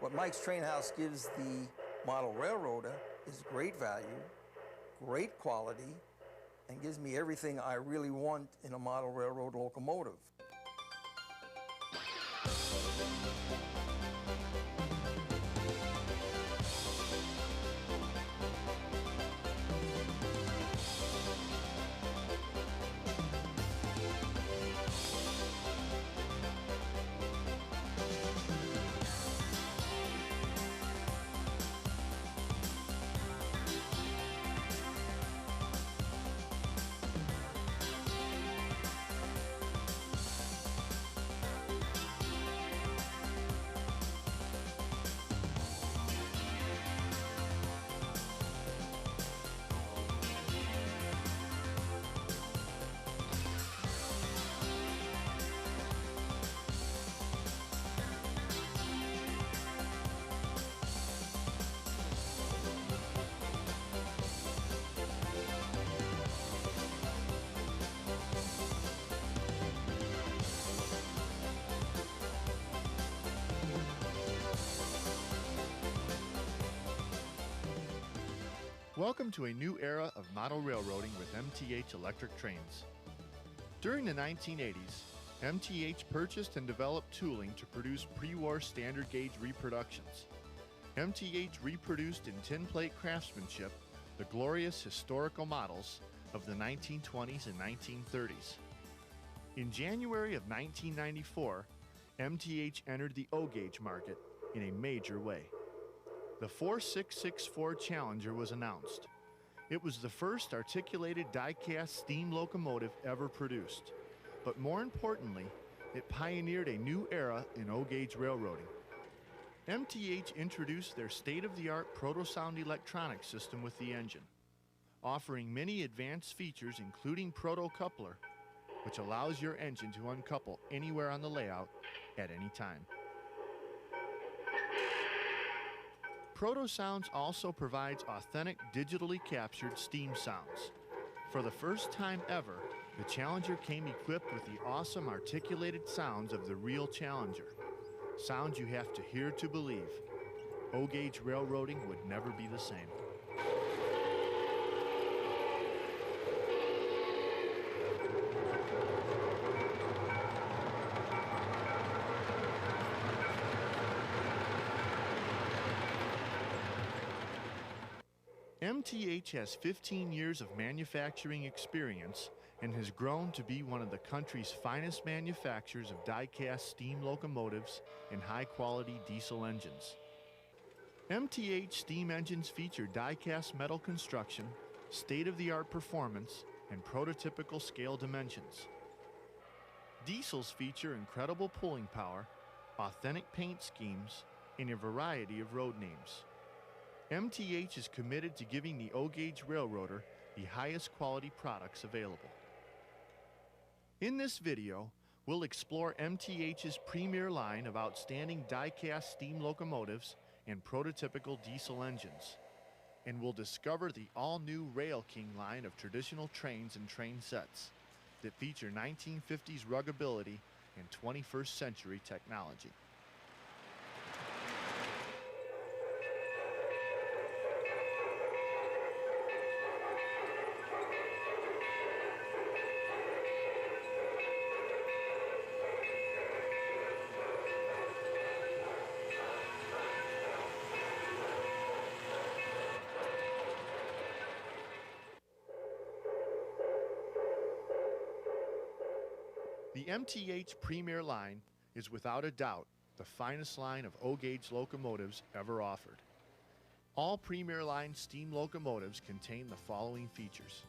What Mike's Train House gives the model railroader is great value, great quality, and gives me everything I really want in a model railroad locomotive. Welcome to a new era of model railroading with MTH Electric Trains. During the 1980s, MTH purchased and developed tooling to produce pre-war standard gauge reproductions. MTH reproduced in tinplate craftsmanship the glorious historical models of the 1920s and 1930s. In January of 1994, MTH entered the O-gauge market in a major way. The 4664 Challenger was announced. It was the first articulated die-cast steam locomotive ever produced, but more importantly, it pioneered a new era in O-gauge railroading. MTH introduced their state-of-the-art Protosound electronic system with the engine, offering many advanced features including proto-coupler, which allows your engine to uncouple anywhere on the layout at any time. Protosounds also provides authentic digitally captured steam sounds. For the first time ever, the Challenger came equipped with the awesome articulated sounds of the real Challenger. Sounds you have to hear to believe. O-gauge railroading would never be the same. MTH has 15 years of manufacturing experience and has grown to be one of the country's finest manufacturers of die-cast steam locomotives and high-quality diesel engines. MTH steam engines feature die-cast metal construction, state-of-the-art performance, and prototypical scale dimensions. Diesels feature incredible pulling power, authentic paint schemes, and a variety of road names. MTH is committed to giving the O-gauge railroader the highest quality products available. In this video, we'll explore MTH's premier line of outstanding die-cast steam locomotives and prototypical diesel engines. And we'll discover the all-new Railking line of traditional trains and train sets that feature 1950s ruggability and 21st century technology. The MTH Premier line is without a doubt the finest line of O-gauge locomotives ever offered. All Premier line steam locomotives contain the following features.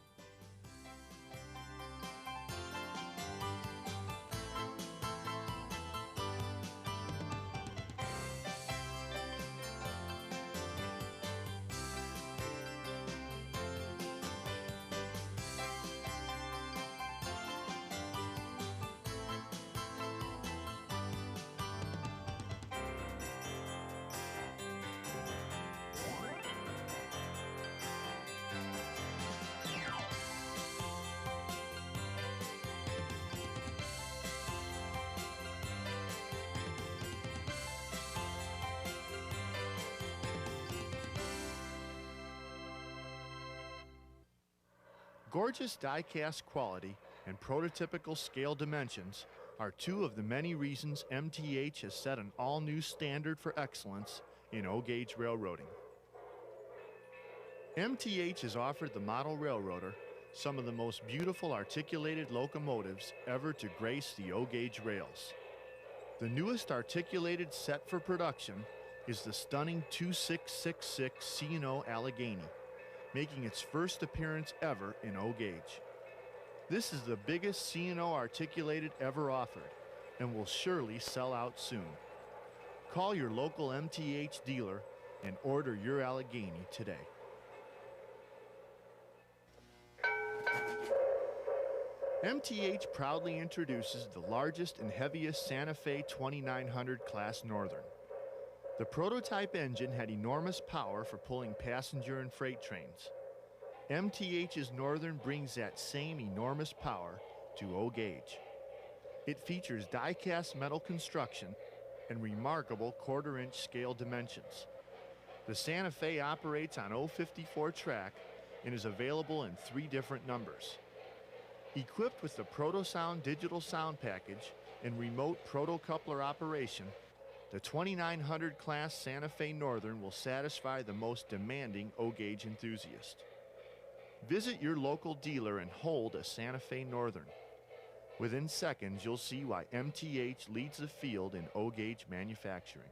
Gorgeous die-cast quality and prototypical scale dimensions are two of the many reasons MTH has set an all-new standard for excellence in O-gauge railroading. MTH has offered the model railroader some of the most beautiful articulated locomotives ever to grace the O-gauge rails. The newest articulated set for production is the stunning 2666 C&O Allegheny, making its first appearance ever in O-gauge. This is the biggest C&O articulated ever offered and will surely sell out soon. Call your local MTH dealer and order your Allegheny today. MTH proudly introduces the largest and heaviest Santa Fe 2900 class Northern. The prototype engine had enormous power for pulling passenger and freight trains. MTH's Northern brings that same enormous power to O-gauge. It features die-cast metal construction and remarkable quarter-inch scale dimensions. The Santa Fe operates on 054 track and is available in 3 different numbers. Equipped with the Protosound digital sound package and remote protocoupler operation, the 2900 class Santa Fe Northern will satisfy the most demanding O-gauge enthusiast. Visit your local dealer and hold a Santa Fe Northern. Within seconds, you'll see why MTH leads the field in O-gauge manufacturing.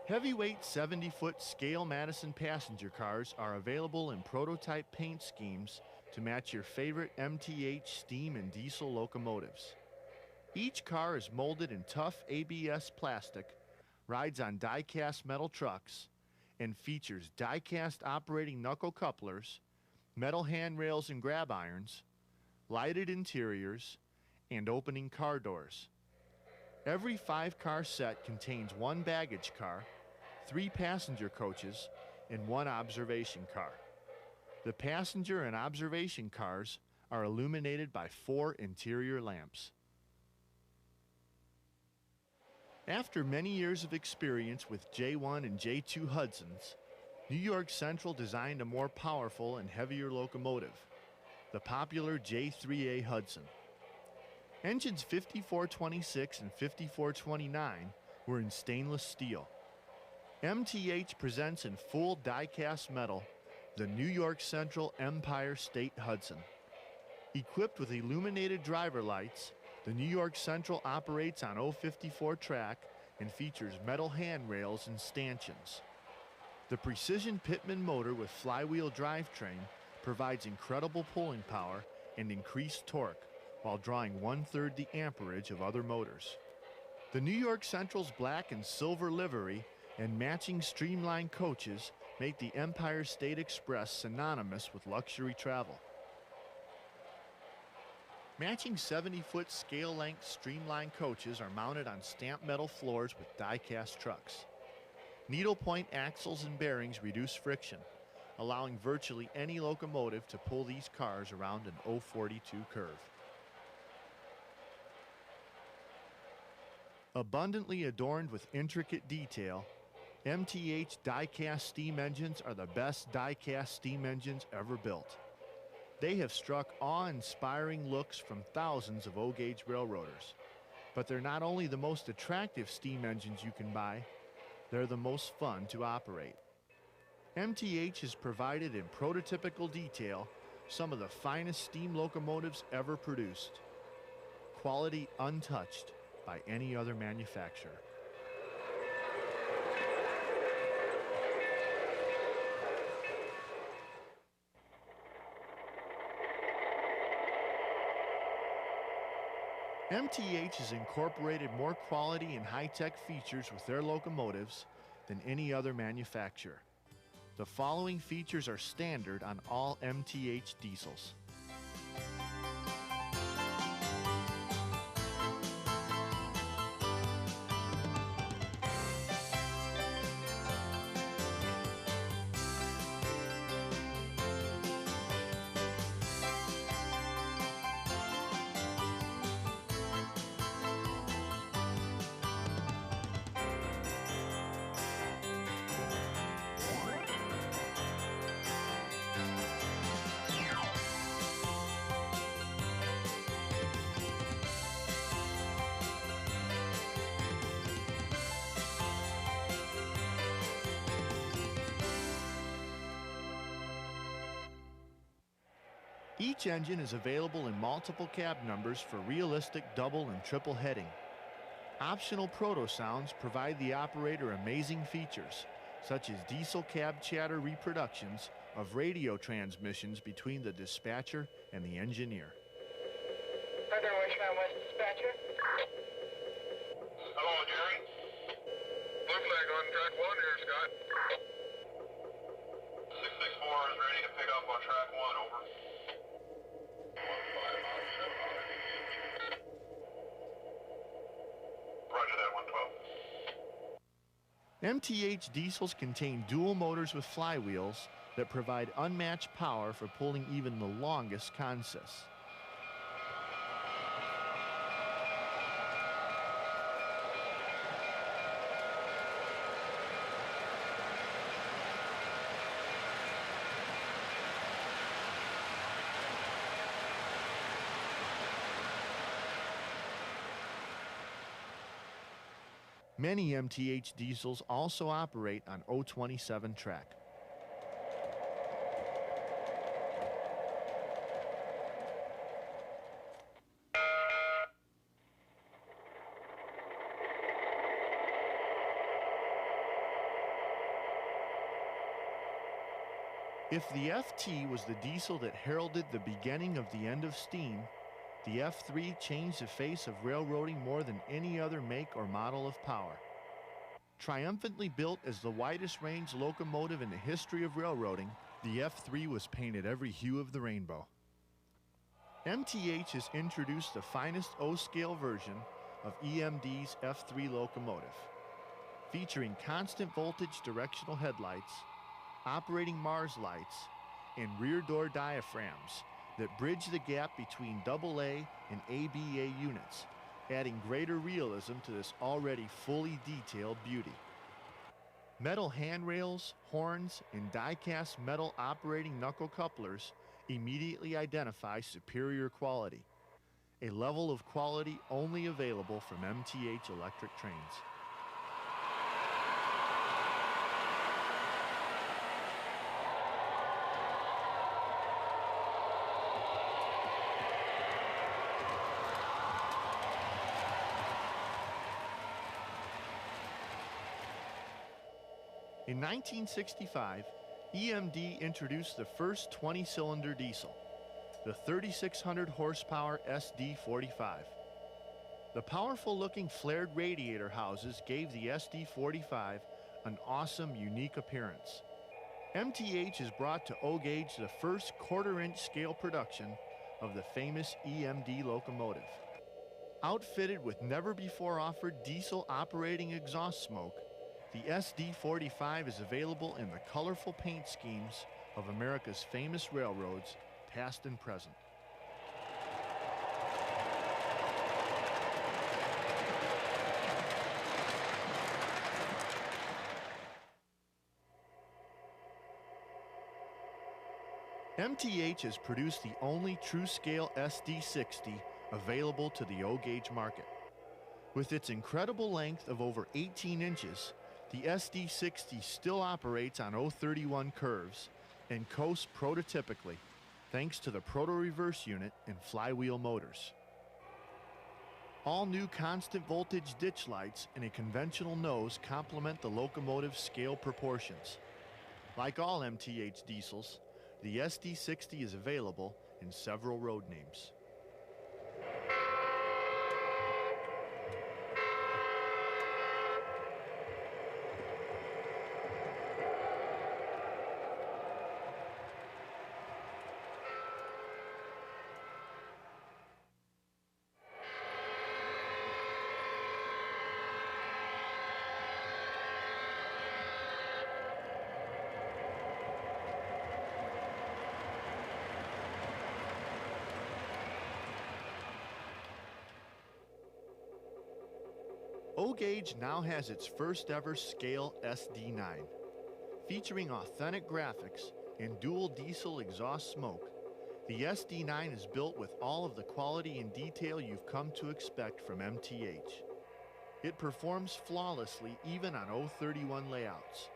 Heavyweight 70-foot scale Madison passenger cars are available in prototype paint schemes to match your favorite MTH steam and diesel locomotives. Each car is molded in tough ABS plastic, rides on die-cast metal trucks, and features die-cast operating knuckle couplers, metal handrails and grab irons, lighted interiors, and opening car doors. Every 5-car set contains 1 baggage car, 3 passenger coaches, and 1 observation car. The passenger and observation cars are illuminated by 4 interior lamps. After many years of experience with J1 and J2 Hudsons, New York Central designed a more powerful and heavier locomotive, the popular J3A Hudson. Engines 5426 and 5429 were in stainless steel. MTH presents in full die-cast metal the New York Central Empire State Hudson. Equipped with illuminated driver lights, the New York Central operates on 054 track and features metal handrails and stanchions. The precision Pitman motor with flywheel drivetrain provides incredible pulling power and increased torque while drawing 1/3 the amperage of other motors. The New York Central's black and silver livery and matching streamlined coaches make the Empire State Express synonymous with luxury travel. Matching 70-foot scale-length streamlined coaches are mounted on stamped metal floors with die-cast trucks. Needlepoint axles and bearings reduce friction, allowing virtually any locomotive to pull these cars around an 042 curve. Abundantly adorned with intricate detail, MTH die-cast steam engines are the best die-cast steam engines ever built. They have struck awe-inspiring looks from thousands of O-gauge railroaders. But they're not only the most attractive steam engines you can buy, they're the most fun to operate. MTH has provided in prototypical detail some of the finest steam locomotives ever produced. Quality untouched by any other manufacturer. MTH has incorporated more quality and high-tech features with their locomotives than any other manufacturer. The following features are standard on all MTH diesels. Each engine is available in multiple cab numbers for realistic double and triple heading. Optional Protosounds provide the operator amazing features, such as diesel cab chatter reproductions of radio transmissions between the dispatcher and the engineer. Thunder Wishman West dispatcher. Hello, Jerry. Blue flag on track 1 here, Scott. 664 is ready to pick up on track 1, over. 15 miles, 700. Roger that, 112. MTH diesels contain dual motors with flywheels that provide unmatched power for pulling even the longest consists. Many MTH diesels also operate on 027 track. If the FT was the diesel that heralded the beginning of the end of steam, the F3 changed the face of railroading more than any other make or model of power. Triumphantly built as the widest range locomotive in the history of railroading, the F3 was painted every hue of the rainbow. MTH has introduced the finest O-scale version of EMD's F3 locomotive, featuring constant voltage directional headlights, operating Mars lights, and rear door diaphragms that bridge the gap between AA and ABA units, adding greater realism to this already fully detailed beauty. Metal handrails, horns, and die-cast metal operating knuckle couplers immediately identify superior quality, a level of quality only available from MTH Electric Trains. In 1965, EMD introduced the first 20-cylinder diesel, the 3,600 horsepower SD45. The powerful-looking flared radiator houses gave the SD45 an awesome, unique appearance. MTH has brought to O-Gauge the first quarter-inch scale production of the famous EMD locomotive. Outfitted with never-before-offered diesel operating exhaust smoke, the SD45 is available in the colorful paint schemes of America's famous railroads, past and present. MTH has produced the only true-scale SD60 available to the O-Gauge market. With its incredible length of over 18 inches, the SD60 still operates on 031 curves and coasts prototypically, thanks to the proto-reverse unit and flywheel motors. All new constant voltage ditch lights and a conventional nose complement the locomotive's scale proportions. Like all MTH diesels, the SD60 is available in several road names. O-Gauge now has its first ever scale SD9. Featuring authentic graphics and dual diesel exhaust smoke, the SD9 is built with all of the quality and detail you've come to expect from MTH. It performs flawlessly even on 031 layouts.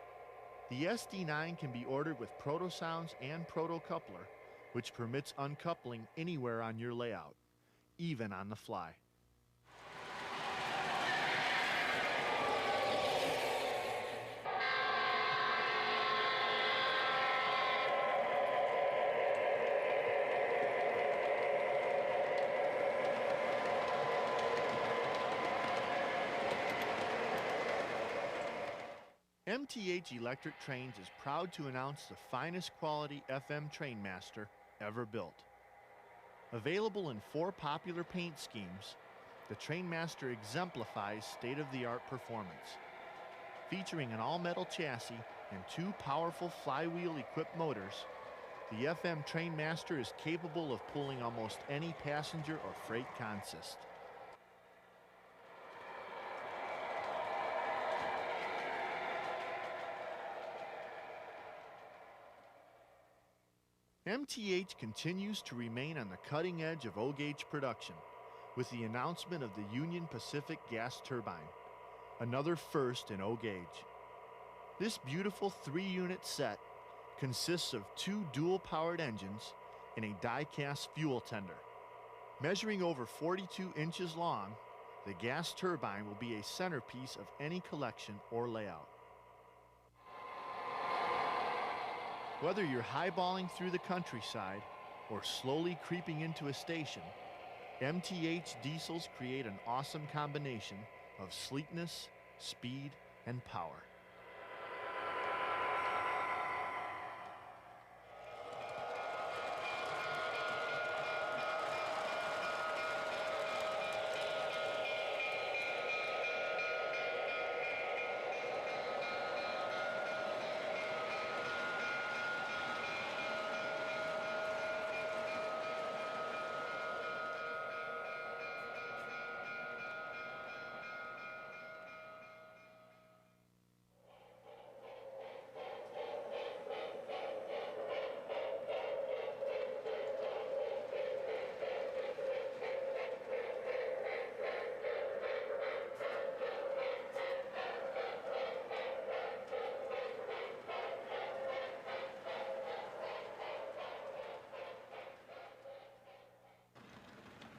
The SD9 can be ordered with Protosounds and Protocoupler which permits uncoupling anywhere on your layout, even on the fly. MTH Electric Trains is proud to announce the finest quality FM Trainmaster ever built. Available in 4 popular paint schemes, the Trainmaster exemplifies state-of-the-art performance. Featuring an all-metal chassis and 2 powerful flywheel-equipped motors, the FM Trainmaster is capable of pulling almost any passenger or freight consist. MTH continues to remain on the cutting edge of O-gauge production with the announcement of the Union Pacific gas turbine, another first in O-gauge. This beautiful 3-unit set consists of 2 dual-powered engines and a die-cast fuel tender. Measuring over 42 inches long, the gas turbine will be a centerpiece of any collection or layout. Whether you're highballing through the countryside or slowly creeping into a station, MTH diesels create an awesome combination of sleekness, speed, and power.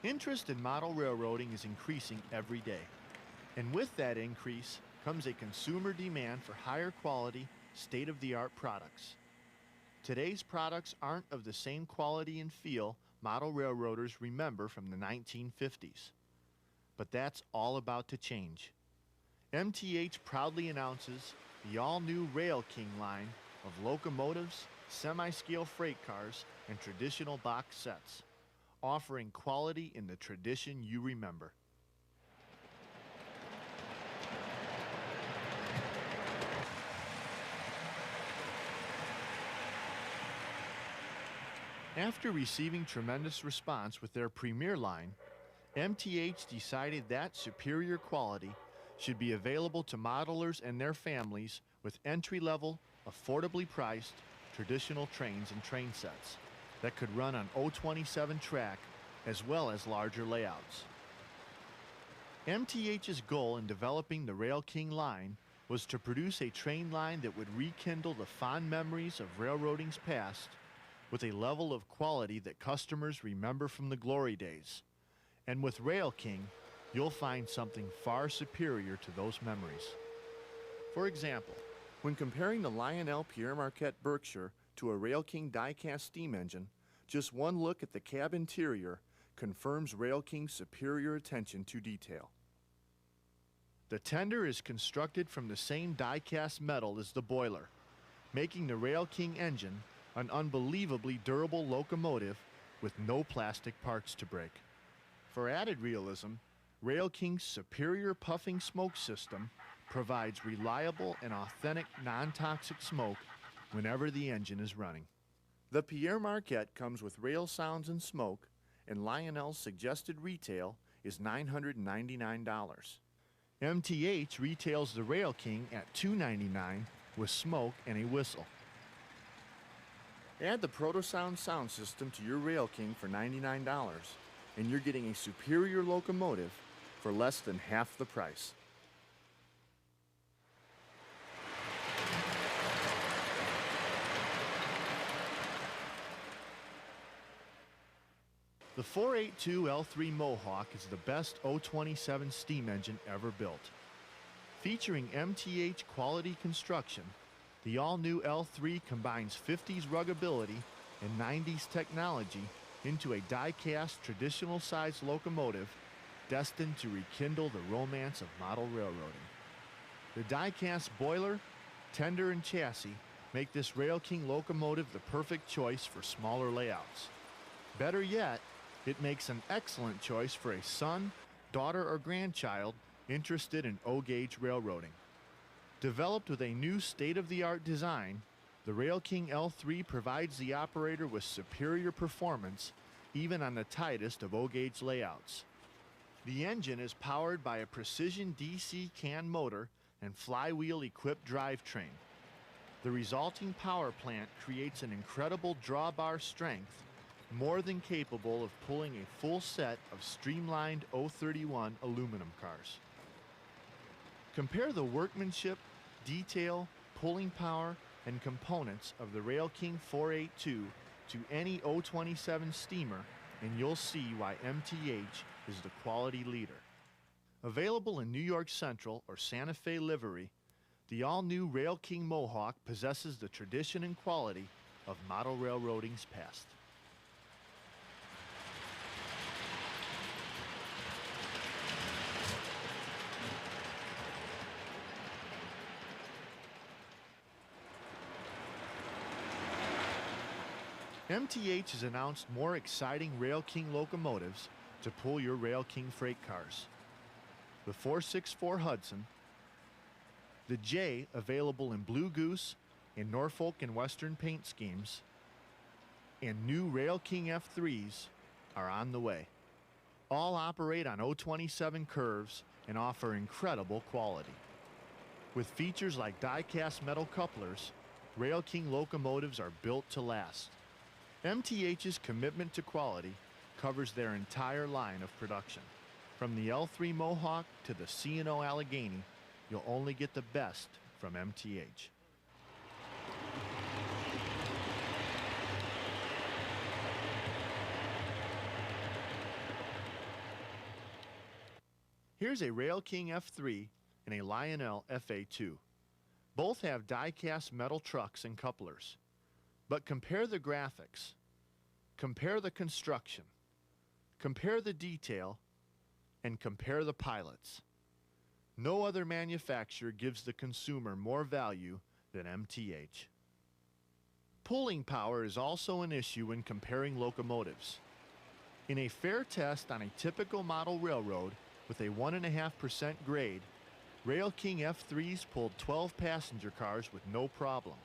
Interest in model railroading is increasing every day, and with that increase comes a consumer demand for higher quality, state-of-the-art products. Today's products aren't of the same quality and feel model railroaders remember from the 1950s. But that's all about to change. MTH proudly announces the all-new Railking line of locomotives, semi-scale freight cars, and traditional box sets, offering quality in the tradition you remember. After receiving tremendous response with their Premier line, MTH decided that superior quality should be available to modelers and their families with entry-level, affordably priced, traditional trains and train sets that could run on 027 track as well as larger layouts. MTH's goal in developing the Railking line was to produce a train line that would rekindle the fond memories of railroading's past with a level of quality that customers remember from the glory days. And with Railking, you'll find something far superior to those memories. For example, when comparing the Lionel Pierre Marquette Berkshire to a Railking die-cast steam engine, just one look at the cab interior confirms Railking's superior attention to detail. The tender is constructed from the same die-cast metal as the boiler, making the Railking engine an unbelievably durable locomotive with no plastic parts to break. For added realism, Railking's superior puffing smoke system provides reliable and authentic non-toxic smoke whenever the engine is running. The Pierre Marquette comes with rail sounds and smoke, and Lionel's suggested retail is $999. MTH retails the Railking at $299 with smoke and a whistle. Add the Protosound sound system to your Railking for $99, and you're getting a superior locomotive for less than half the price. The 482 L3 Mohawk is the best 027 steam engine ever built. Featuring MTH quality construction, the all-new L3 combines 50s ruggability and 90s technology into a die-cast traditional-sized locomotive destined to rekindle the romance of model railroading. The die-cast boiler, tender, and chassis make this Railking locomotive the perfect choice for smaller layouts. Better yet, it makes an excellent choice for a son, daughter, or grandchild interested in O-gauge railroading. Developed with a new state-of-the-art design, the Railking L3 provides the operator with superior performance even on the tightest of O-gauge layouts. The engine is powered by a precision DC can motor and flywheel-equipped drivetrain. The resulting power plant creates an incredible drawbar strength, more than capable of pulling a full set of streamlined 031 aluminum cars. Compare the workmanship, detail, pulling power, and components of the Railking 482 to any 027 steamer, and you'll see why MTH is the quality leader. Available in New York Central or Santa Fe livery, the all-new Railking Mohawk possesses the tradition and quality of model railroading's past. MTH has announced more exciting Railking locomotives to pull your Railking freight cars. The 464 Hudson, the J available in Blue Goose in Norfolk and Western paint schemes, and new Railking F3s are on the way. All operate on 027 curves and offer incredible quality. With features like die-cast metal couplers, Railking locomotives are built to last. MTH's commitment to quality covers their entire line of production. From the L3 Mohawk to the C&O Allegheny, you'll only get the best from MTH. Here's a Railking F3 and a Lionel FA2. Both have die-cast metal trucks and couplers. But compare the graphics, compare the construction, compare the detail, and compare the pilots. No other manufacturer gives the consumer more value than MTH. Pulling power is also an issue when comparing locomotives. In a fair test on a typical model railroad with a 1.5% grade, Railking F3s pulled 12 passenger cars with no problem.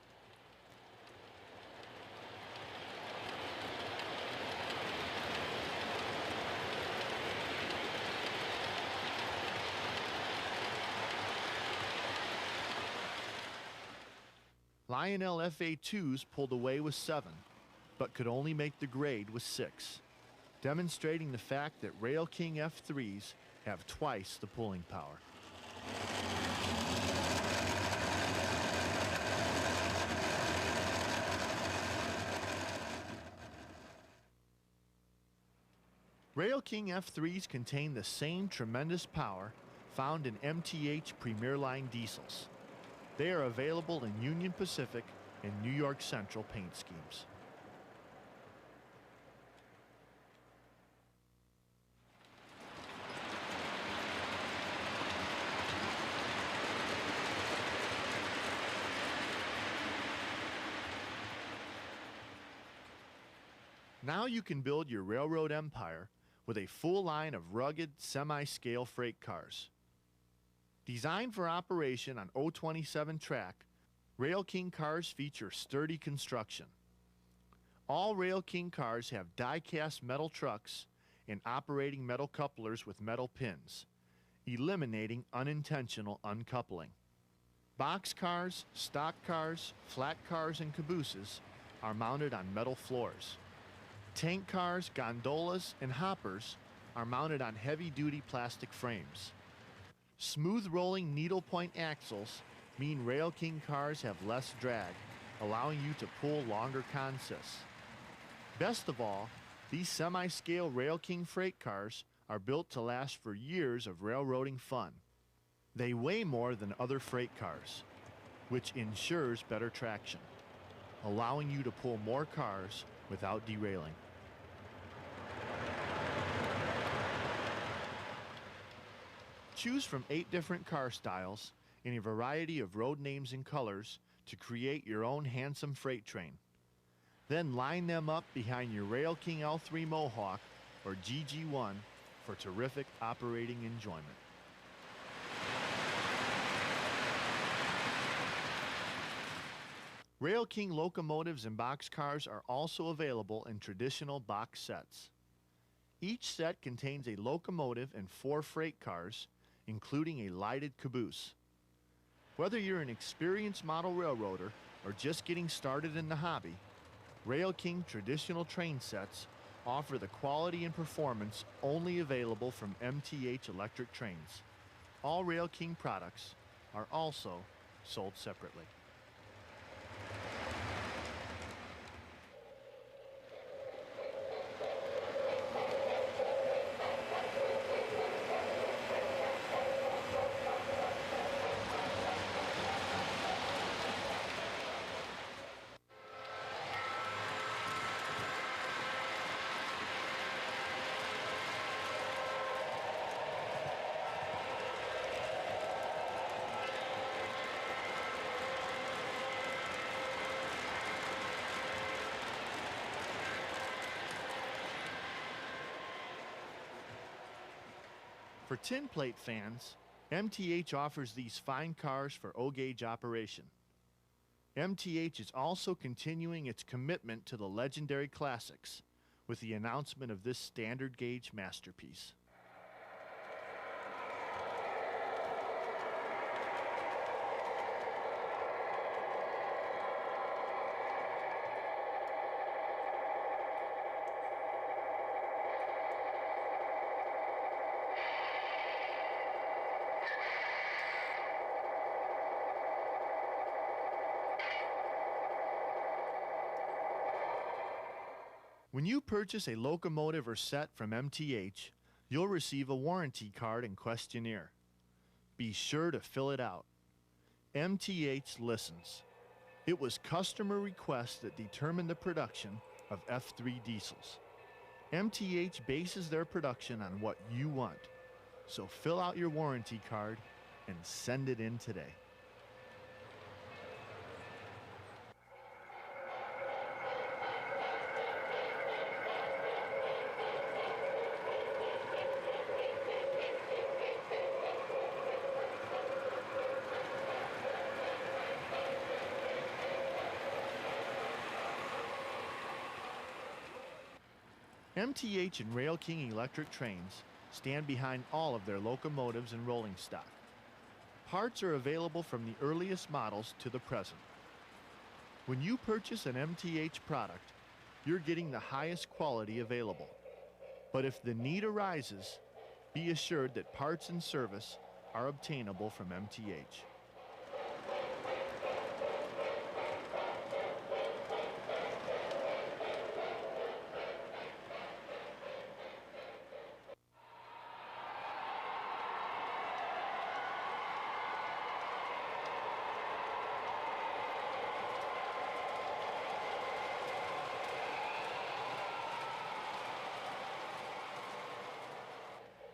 Lionel FA2s pulled away with 7, but could only make the grade with 6, demonstrating the fact that Railking F3s have twice the pulling power. Railking F3s contain the same tremendous power found in MTH Premier Line diesels. They are available in Union Pacific and New York Central paint schemes. Now you can build your railroad empire with a full line of rugged, semi-scale freight cars. Designed for operation on 027 track, Railking cars feature sturdy construction. All Railking cars have die-cast metal trucks and operating metal couplers with metal pins, eliminating unintentional uncoupling. Box cars, stock cars, flat cars, and cabooses are mounted on metal floors. Tank cars, gondolas, and hoppers are mounted on heavy-duty plastic frames. Smooth rolling needlepoint axles mean Railking cars have less drag, allowing you to pull longer consists. Best of all, These semi-scale Railking freight cars are built to last for years of railroading fun. They weigh more than other freight cars, which ensures better traction, allowing you to pull more cars without derailing. Choose from 8 different car styles in a variety of road names and colors to create your own handsome freight train. Then line them up behind your Railking L3 Mohawk or GG1 for terrific operating enjoyment. Railking locomotives and boxcars are also available in traditional box sets. Each set contains a locomotive and 4 freight cars, including a lighted caboose. Whether you're an experienced model railroader or just getting started in the hobby, Railking traditional train sets offer the quality and performance only available from MTH Electric Trains. All Railking products are also sold separately. For tinplate fans, MTH offers these fine cars for O-gauge operation. MTH is also continuing its commitment to the legendary classics with the announcement of this standard gauge masterpiece. When you purchase a locomotive or set from MTH, you'll receive a warranty card and questionnaire. Be sure to fill it out. MTH listens. It was customer requests that determined the production of F3 diesels. MTH bases their production on what you want, so fill out your warranty card and send it in today. MTH and Railking Electric Trains stand behind all of their locomotives and rolling stock. Parts are available from the earliest models to the present. When you purchase an MTH product, you're getting the highest quality available. But if the need arises, be assured that parts and service are obtainable from MTH.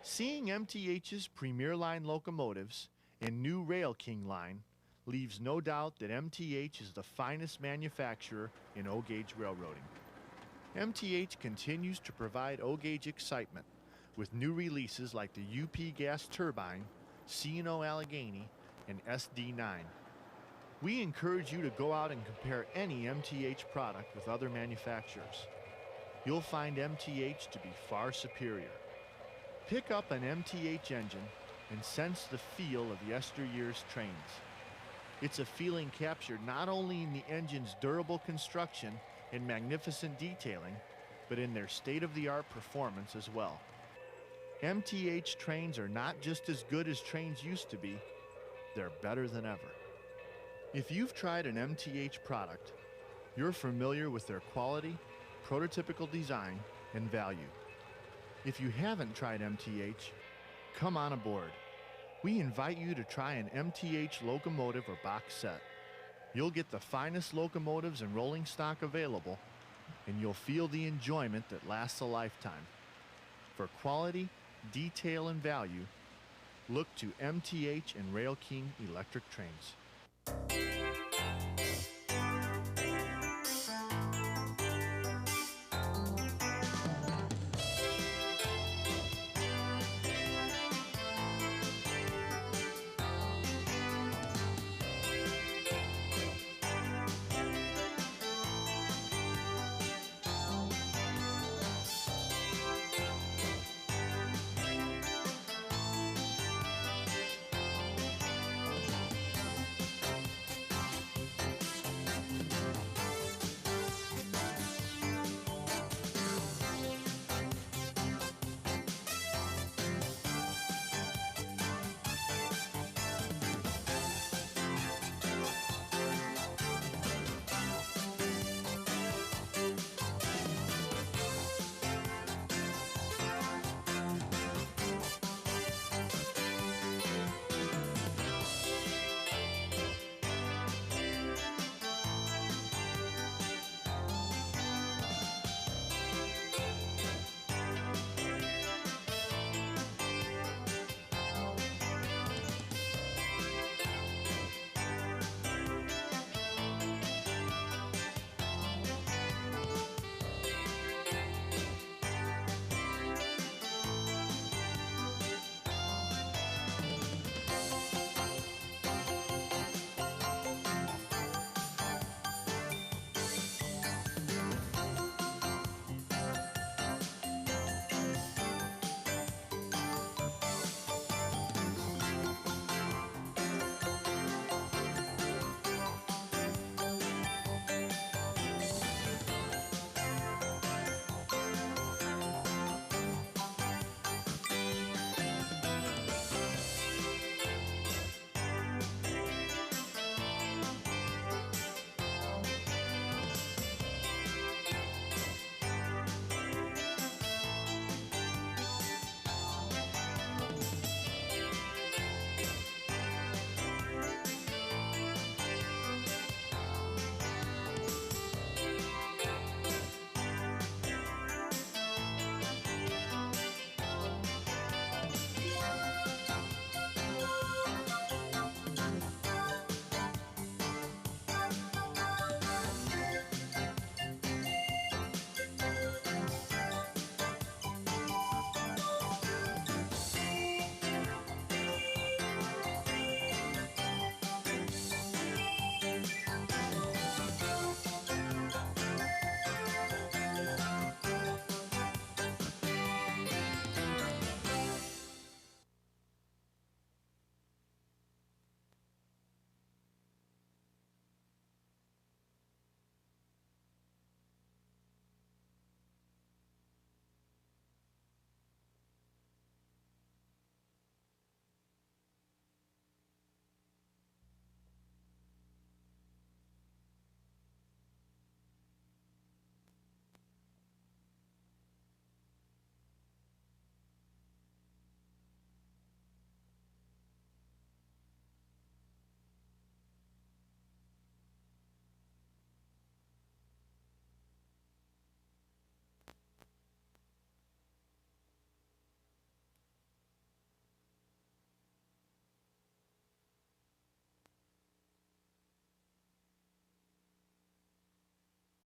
Seeing MTH's Premier Line locomotives and new Railking Line leaves no doubt that MTH is the finest manufacturer in O-gauge railroading. MTH continues to provide O-gauge excitement with new releases like the UP gas turbine, C&O Allegheny, and SD9. We encourage you to go out and compare any MTH product with other manufacturers. You'll find MTH to be far superior. Pick up an MTH engine and sense the feel of yesteryear's trains. It's a feeling captured not only in the engine's durable construction and magnificent detailing, but in their state-of-the-art performance as well. MTH trains are not just as good as trains used to be, they're better than ever. If you've tried an MTH product, you're familiar with their quality, prototypical design, and value. If you haven't tried MTH, come on aboard. We invite you to try an MTH locomotive or box set. You'll get the finest locomotives and rolling stock available, and you'll feel the enjoyment that lasts a lifetime. For quality, detail, and value, look to MTH and Railking Electric Trains.